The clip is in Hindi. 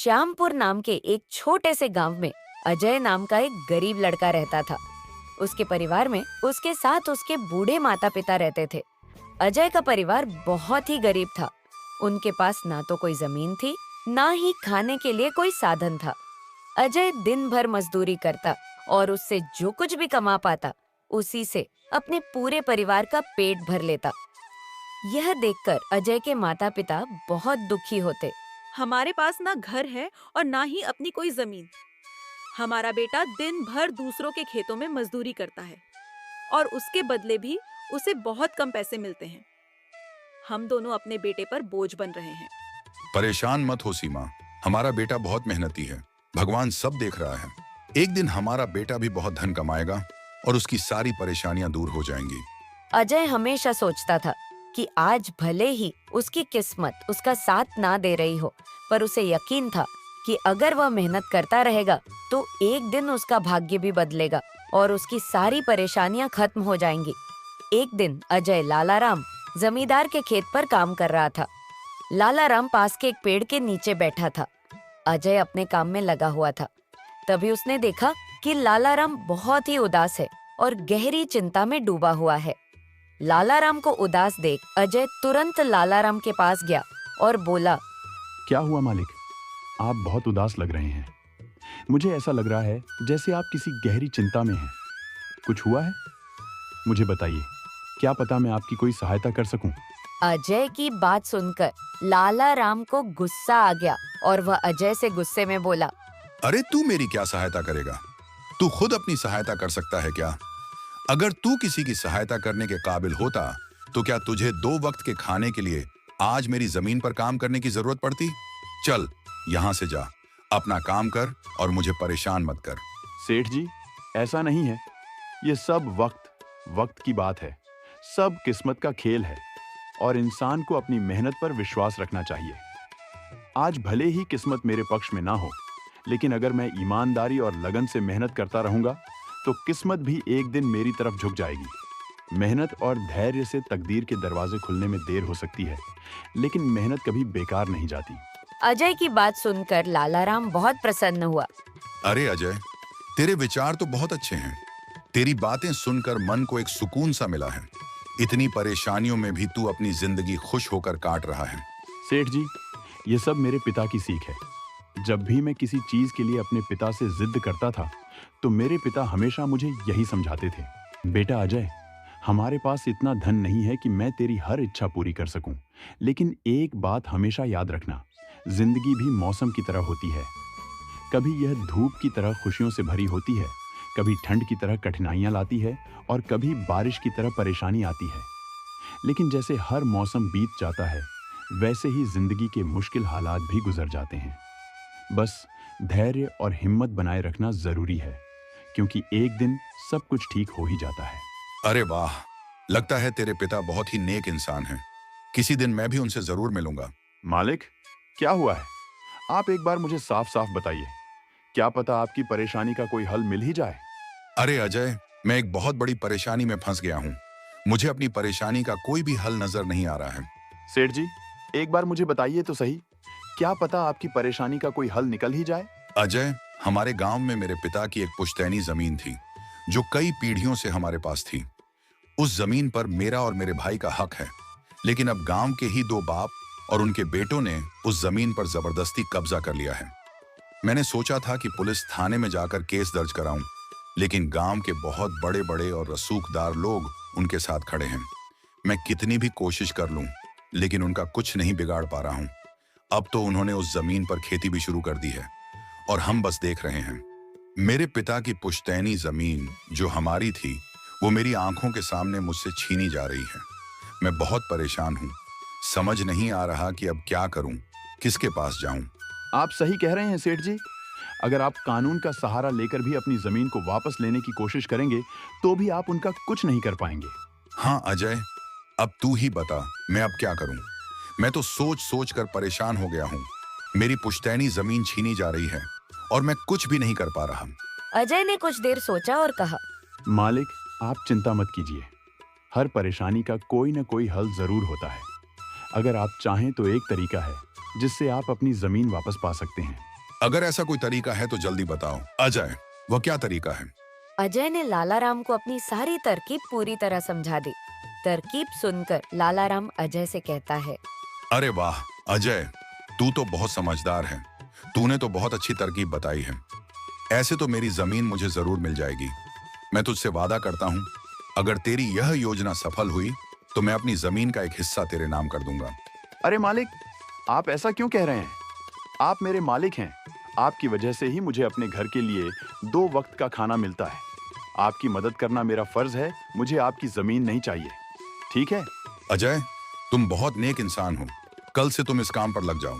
श्यामपुर नाम के एक छोटे से गांव में अजय नाम का एक गरीब लड़का रहता था। उसके परिवार में उसके साथ उसके बूढ़े माता पिता रहते थे। अजय का परिवार बहुत ही गरीब था। उनके पास ना तो कोई जमीन थी, ना ही खाने के लिए कोई साधन था। अजय दिन भर मजदूरी करता और उससे जो कुछ भी कमा पाता, उसी से अपने पूरे परिवार का पेट भर लेता। यह देखकर अजय के माता पिता बहुत दुखी होते। हमारे पास ना घर है और ना ही अपनी कोई जमीन। हमारा बेटा दिन भर दूसरों के खेतों में मजदूरी करता है और उसके बदले भी उसे बहुत कम पैसे मिलते हैं। हम दोनों अपने बेटे पर बोझ बन रहे हैं। परेशान मत हो सीमा, हमारा बेटा बहुत मेहनती है। भगवान सब देख रहा है। एक दिन हमारा बेटा भी बहुत धन कमाएगा और उसकी सारी परेशानियां दूर हो जाएंगी। अजय हमेशा सोचता था कि आज भले ही उसकी किस्मत उसका साथ ना दे रही हो, पर उसे यकीन था कि अगर वह मेहनत करता रहेगा तो एक दिन उसका भाग्य भी बदलेगा और उसकी सारी परेशानियां खत्म हो जाएंगी। एक दिन अजय लालाराम जमींदार के खेत पर काम कर रहा था। लालाराम पास के एक पेड़ के नीचे बैठा था। अजय अपने काम में लगा हुआ था। तभी उसने देखा कि लालाराम बहुत ही उदास है और गहरी चिंता में डूबा हुआ है। लालाराम को उदास देख अजय तुरंत लालाराम के पास गया और बोला, क्या हुआ मालिक? आप बहुत उदास लग रहे हैं। मुझे ऐसा लग रहा है जैसे आप किसी गहरी चिंता में हैं। कुछ हुआ है? मुझे बताइए, क्या पता मैं आपकी कोई सहायता कर सकूं। अजय की बात सुनकर लालाराम को गुस्सा आ गया और वह अजय से गुस्से में बोला, अरे तू मेरी क्या सहायता करेगा? तू खुद अपनी सहायता कर सकता है क्या? अगर तू किसी की सहायता करने के काबिल होता तो क्या तुझे 2 वक्त के खाने के लिए आज मेरी जमीन पर काम करने की जरूरत पड़ती? चल यहाँ से जा, अपना काम कर और मुझे परेशान मत कर। सेठ जी, ऐसा नहीं है। ये सब वक्त की बात है। सब किस्मत का खेल है और इंसान को अपनी मेहनत पर विश्वास रखना चाहिए। आज भले ही किस्मत मेरे पक्ष में ना हो, लेकिन अगर मैं ईमानदारी और लगन से मेहनत करता रहूंगा तो किस्मत भी एक दिन मेरी तरफ झुक जाएगी। मेहनत और धैर्य से तकदीर के दरवाजे खुलने में देर हो सकती है, लेकिन मेहनत कभी बेकार नहीं जाती। अजय की बात सुनकर लालाराम बहुत प्रसन्न हुआ। अरे अजय, तेरे विचार तो बहुत अच्छे हैं। तेरी बातें सुनकर मन को एक सुकून सा मिला है। इतनी परेशानियों में भी तू अपनी जिंदगी खुश होकर काट रहा है। सेठ जी, ये सब मेरे पिता की सीख है। जब भी मैं किसी चीज के लिए अपने पिता से जिद करता था तो मेरे पिता हमेशा मुझे यही समझाते थे, बेटा अजय, हमारे पास इतना धन नहीं है कि मैं तेरी हर इच्छा पूरी कर सकूं, लेकिन एक बात हमेशा याद रखना, जिंदगी भी मौसम की तरह होती है। कभी यह धूप की तरह खुशियों से भरी होती है, कभी ठंड की तरह कठिनाइयां लाती है और कभी बारिश की तरह परेशानी आती है। लेकिन जैसे हर मौसम बीत जाता है, वैसे ही जिंदगी के मुश्किल हालात भी गुजर जाते हैं। बस धैर्य और हिम्मत बनाए रखना जरूरी है, क्योंकि एक दिन सब कुछ ठीक हो ही जाता है। अरे वाह, लगता है तेरे पिता बहुत ही नेक इंसान हैं। किसी दिन मैं भी उनसे जरूर मिलूंगा। मालिक, क्या हुआ है? आप एक बार मुझे साफ साफ बताइए। क्या पता आपकी परेशानी का कोई हल मिल ही जाए। अरे अजय, मैं एक बहुत बड़ी परेशानी में फंस गया हूँ। मुझे अपनी परेशानी का कोई भी हल नजर नहीं आ रहा है। सेठ जी, एक बार मुझे बताइए तो सही, क्या पता आपकी परेशानी का कोई हल निकल ही जाए। अजय, हमारे गांव में मेरे पिता की एक पुश्तैनी जमीन थी जो कई पीढ़ियों से हमारे पास थी। उस जमीन पर मेरा और मेरे भाई का हक है, लेकिन अब गांव के ही 2 बाप और उनके बेटों ने उस जमीन पर जबरदस्ती कब्जा कर लिया है। मैंने सोचा था कि पुलिस थाने में जाकर केस दर्ज कराऊं, लेकिन गांव के बहुत बड़े बड़े और रसूखदार लोग उनके साथ खड़े हैं। मैं कितनी भी कोशिश कर लूं, लेकिन उनका कुछ नहीं बिगाड़ पा रहा हूं। अब तो उन्होंने उस जमीन पर खेती भी शुरू कर दी है और हम बस देख रहे हैं। मेरे पिता की पुश्तैनी जमीन जो हमारी थी, वो मेरी आंखों के सामने मुझसे छीनी जा रही है। मैं बहुत परेशान हूँ। समझ नहीं आ रहा कि अब क्या करूं, किसके पास जाऊं। आप सही कह रहे हैं सेठ जी। अगर आप कानून का सहारा लेकर भी अपनी जमीन को वापस लेने की कोशिश करेंगे तो भी आप उनका कुछ नहीं कर पाएंगे। हाँ अजय, अब तू ही बता, मैं अब क्या करूं। मैं तो सोच सोच कर परेशान हो गया हूँ। मेरी पुश्तैनी जमीन छीनी जा रही है और मैं कुछ भी नहीं कर पा रहा। अजय ने कुछ देर सोचा और कहा, मालिक, आप चिंता मत कीजिए। हर परेशानी का कोई न कोई हल जरूर होता है। अगर आप चाहें तो एक तरीका है जिससे आप अपनी जमीन वापस पा सकते हैं। अगर ऐसा कोई तरीका है तो जल्दी बताओ। अजय, वह क्या तरीका है? अजय ने लालाराम को अपनी सारी तरकीब पूरी तरह समझा दी। तरकीब सुनकर लालाराम अजय से कहता है, अरे वाह अजय, तू तो बहुत समझदार है। तूने तो बहुत अच्छी तरकीब बताई है। ऐसे तो मेरी जमीन मुझे जरूर मिल जाएगी। मैं तुझसे वादा करता हूँ, अगर तेरी यह योजना सफल हुई तो मैं अपनी जमीन का एक हिस्सा तेरे नाम कर दूंगा। अरे मालिक, आप ऐसा क्यों कह रहे हैं? आप मेरे मालिक हैं। आपकी वजह से ही मुझे अपने घर के लिए 2 वक्त का खाना मिलता है। आपकी मदद करना मेरा फर्ज है। मुझे आपकी जमीन नहीं चाहिए, ठीक है? अजय, तुम बहुत नेक इंसान हो। कल से तुम इस काम पर लग जाओ।